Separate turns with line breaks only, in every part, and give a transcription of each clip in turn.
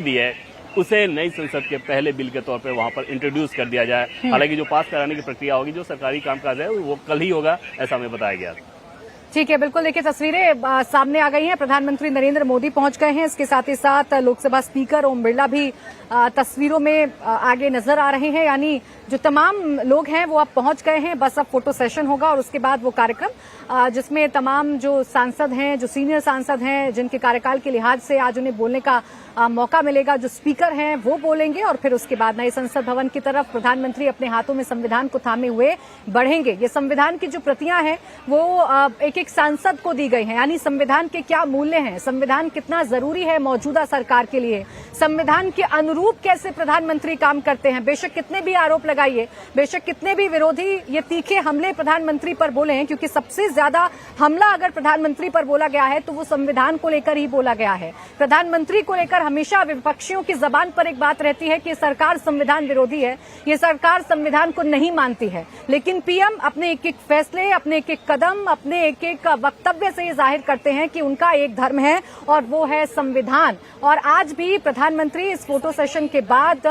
दी है उसे नई संसद के पहले बिल के तौर पे वहां पर इंट्रोड्यूस कर दिया जाए। हालांकि जो पास कराने की प्रक्रिया होगी, जो सरकारी कामकाज है वो कल ही होगा, ऐसा हमें बताया गया।
ठीक है, बिल्कुल। देखिए, तस्वीरें सामने आ गई हैं। प्रधानमंत्री नरेंद्र मोदी पहुंच गए हैं। इसके साथ ही साथ लोकसभा स्पीकर ओम बिरला भी तस्वीरों में आगे नजर आ रहे हैं। यानी जो तमाम लोग हैं वो अब पहुंच गए हैं। बस अब फोटो सेशन होगा और उसके बाद वो कार्यक्रम जिसमें तमाम जो सांसद हैं, जो सीनियर सांसद हैं, जिनके कार्यकाल के लिहाज से आज उन्हें बोलने का मौका मिलेगा, जो स्पीकर हैं वो बोलेंगे और फिर उसके बाद नए संसद भवन की तरफ प्रधानमंत्री अपने हाथों में संविधान को थामे हुए बढ़ेंगे। ये संविधान की जो प्रतियां हैं वो एक एक सांसद को दी गई हैं। यानी संविधान के क्या मूल्य हैं, संविधान कितना जरूरी है मौजूदा सरकार के लिए, संविधान के अनुरूप कैसे प्रधानमंत्री काम करते हैं। बेशक कितने भी आरोप लगाइए, बेशक कितने भी विरोधी ये तीखे हमले प्रधानमंत्री पर बोले हैं, क्योंकि सबसे ज्यादा हमला अगर प्रधानमंत्री पर बोला गया है तो वो संविधान को लेकर ही बोला गया है। प्रधानमंत्री को लेकर हमेशा विपक्षियों की जबान पर एक बात रहती है कि सरकार संविधान विरोधी है, ये सरकार संविधान को नहीं मानती है। लेकिन पीएम अपने एक एक फैसले, अपने एक एक कदम, अपने एक एक वक्तव्य से ये जाहिर करते हैं कि उनका एक धर्म है और वो है संविधान। और आज भी प्रधानमंत्री इस फोटो सेशन के बाद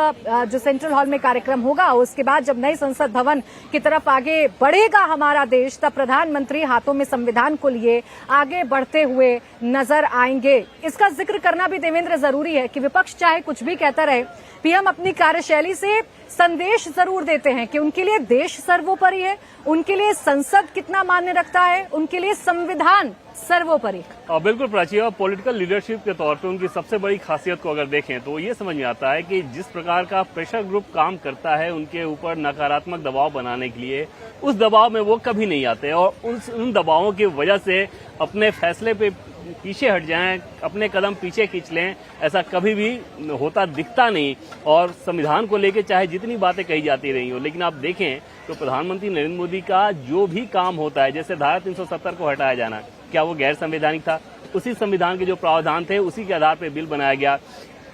जो सेंट्रल हॉल में कार्यक्रम होगा, उसके बाद जब नए संसद भवन की तरफ आगे बढ़ेगा हमारा देश, तब प्रधानमंत्री हाथों में संविधान को लिए आगे बढ़ते हुए नजर आएंगे। इसका जिक्र करना भी देवेंद्र जरूरी है कि विपक्ष चाहे कुछ भी कहता रहे, पीएम अपनी कार्यशैली से संदेश जरूर देते हैं कि उनके लिए देश सर्वोपरि है, उनके लिए संसद कितना मान्य रखता है, उनके लिए संविधान सर्वोपरि।
बिल्कुल प्राची, और पॉलिटिकल लीडरशिप के तौर पे उनकी सबसे बड़ी खासियत को अगर देखें तो ये समझ में आता है कि जिस प्रकार का प्रेशर ग्रुप काम करता है उनके ऊपर नकारात्मक दबाव बनाने के लिए, उस दबाव में वो कभी नहीं आते और उन दबावों की वजह से अपने फैसले पे पीछे हट जाएं, अपने कदम पीछे खींच लें, ऐसा कभी भी होता दिखता नहीं। और संविधान को लेकर चाहे जितनी बातें कही जाती रही हो, लेकिन आप देखें तो प्रधानमंत्री नरेंद्र मोदी का जो भी काम होता है, जैसे धारा 370 को हटाया जाना, क्या वो गैर संवैधानिक था? उसी संविधान के जो प्रावधान थे उसी के आधार पर बिल बनाया गया।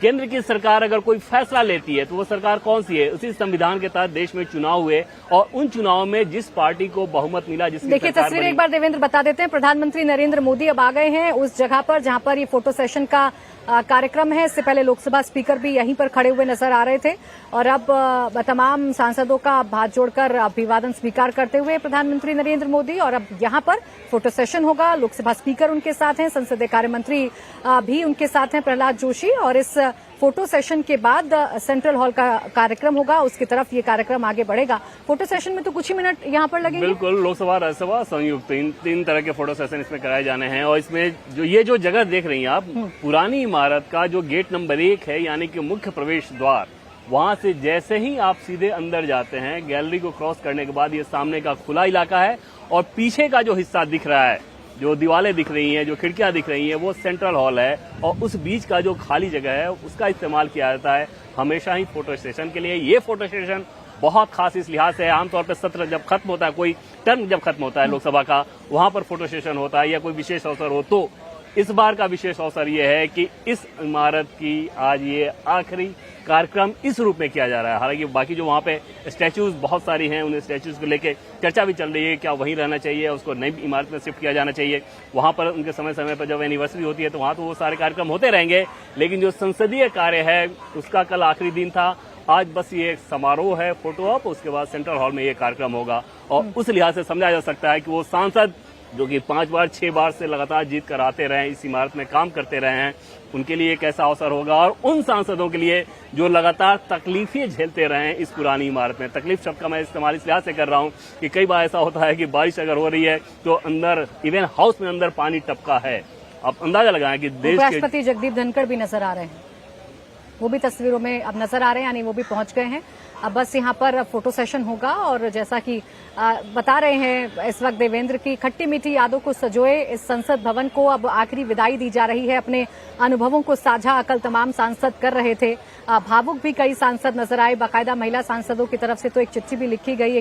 केंद्र की सरकार अगर कोई फैसला लेती है तो वो सरकार कौन सी है? उसी संविधान के तहत देश में चुनाव हुए और उन चुनाव में जिस पार्टी को बहुमत मिला, जिसकी
देखिए तस्वीर एक बार देवेंद्र बता देते हैं। प्रधानमंत्री नरेंद्र मोदी अब आ गए हैं उस जगह पर जहां पर ये फोटो सेशन का कार्यक्रम है। इससे पहले लोकसभा स्पीकर भी यहीं पर खड़े हुए नजर आ रहे थे और अब तमाम सांसदों का हाथ जोड़कर अभिवादन स्वीकार करते हुए प्रधानमंत्री नरेंद्र मोदी। और अब यहां पर फोटो सेशन होगा, लोकसभा स्पीकर उनके साथ हैं, संसदीय कार्य मंत्री भी उनके साथ हैं प्रहलाद जोशी। और इस फोटो सेशन के बाद सेंट्रल हॉल का कार्यक्रम होगा, उसकी तरफ ये कार्यक्रम आगे बढ़ेगा। फोटो सेशन में तो कुछ ही मिनट यहाँ पर लगेंगे।
बिल्कुल, लोकसभा राज्यसभा संयुक्त तीन तरह के फोटो सेशन इसमें कराए जाने हैं। और इसमें जो जगह देख रही हैं आप, पुरानी इमारत का जो गेट नंबर 1 है, यानी कि मुख्य प्रवेश द्वार, वहां से जैसे ही आप सीधे अंदर जाते हैं, गैलरी को क्रॉस करने के बाद ये सामने का खुला इलाका है और पीछे का जो हिस्सा दिख रहा है, जो दीवारें दिख रही हैं, जो खिड़कियां दिख रही हैं, वो सेंट्रल हॉल है। और उस बीच का जो खाली जगह है उसका इस्तेमाल किया जाता है हमेशा ही फोटो सेशन के लिए। ये फोटो सेशन बहुत खास इस लिहाज से, आमतौर पर सत्र जब खत्म होता है, कोई टर्म जब खत्म होता है लोकसभा का, वहां पर फोटो सेशन होता है या कोई विशेष अवसर हो। तो इस बार का विशेष अवसर ये है कि इस इमारत की आज ये आखिरी कार्यक्रम इस रूप में किया जा रहा है। हालांकि बाकी जो वहाँ पे स्टैच्यूज बहुत सारी हैं, उन स्टैच्यूज को लेके चर्चा भी चल रही है, क्या वहीं रहना चाहिए, उसको नई इमारत में शिफ्ट किया जाना चाहिए। वहाँ पर उनके समय समय पर जब एनिवर्सरी होती है तो वहाँ तो वो सारे कार्यक्रम होते रहेंगे, लेकिन जो संसदीय कार्य है उसका कल आखिरी दिन था। आज बस ये एक समारोह है, फोटो ऑप, उसके बाद सेंट्रल हॉल में ये कार्यक्रम होगा। और उस लिहाज से समझा जा सकता है कि वो सांसद जो कि 5 बार 6 बार से लगातार जीत कर आते रहे, इस इमारत में काम करते रहे हैं, उनके लिए एक ऐसा अवसर होगा। और उन सांसदों के लिए जो लगातार तकलीफें झेलते रहे हैं इस पुरानी इमारत में, तकलीफ शब्द का मैं इस्तेमाल इस लिहाज से कर रहा हूं कि कई बार ऐसा होता है कि बारिश अगर हो रही है तो अंदर इवन हाउस में अंदर पानी टपका है। आप अंदाजा लगाएं कि देश के
राष्ट्रपति जगदीप धनखड़ भी नजर आ रहे हैं, वो भी तस्वीरों में अब नजर आ रहे हैं, यानी वो भी पहुंच गए हैं। अब बस यहाँ पर फोटो सेशन होगा और जैसा कि बता रहे हैं इस वक्त देवेंद्र की खट्टी मीठी यादों को सजोए इस संसद भवन को अब आखिरी विदाई दी जा रही है। अपने अनुभवों को साझा कल तमाम सांसद कर रहे थे, भावुक भी कई सांसद नजर आए। बाकायदा महिला सांसदों की तरफ से तो एक चिट्ठी भी लिखी गई।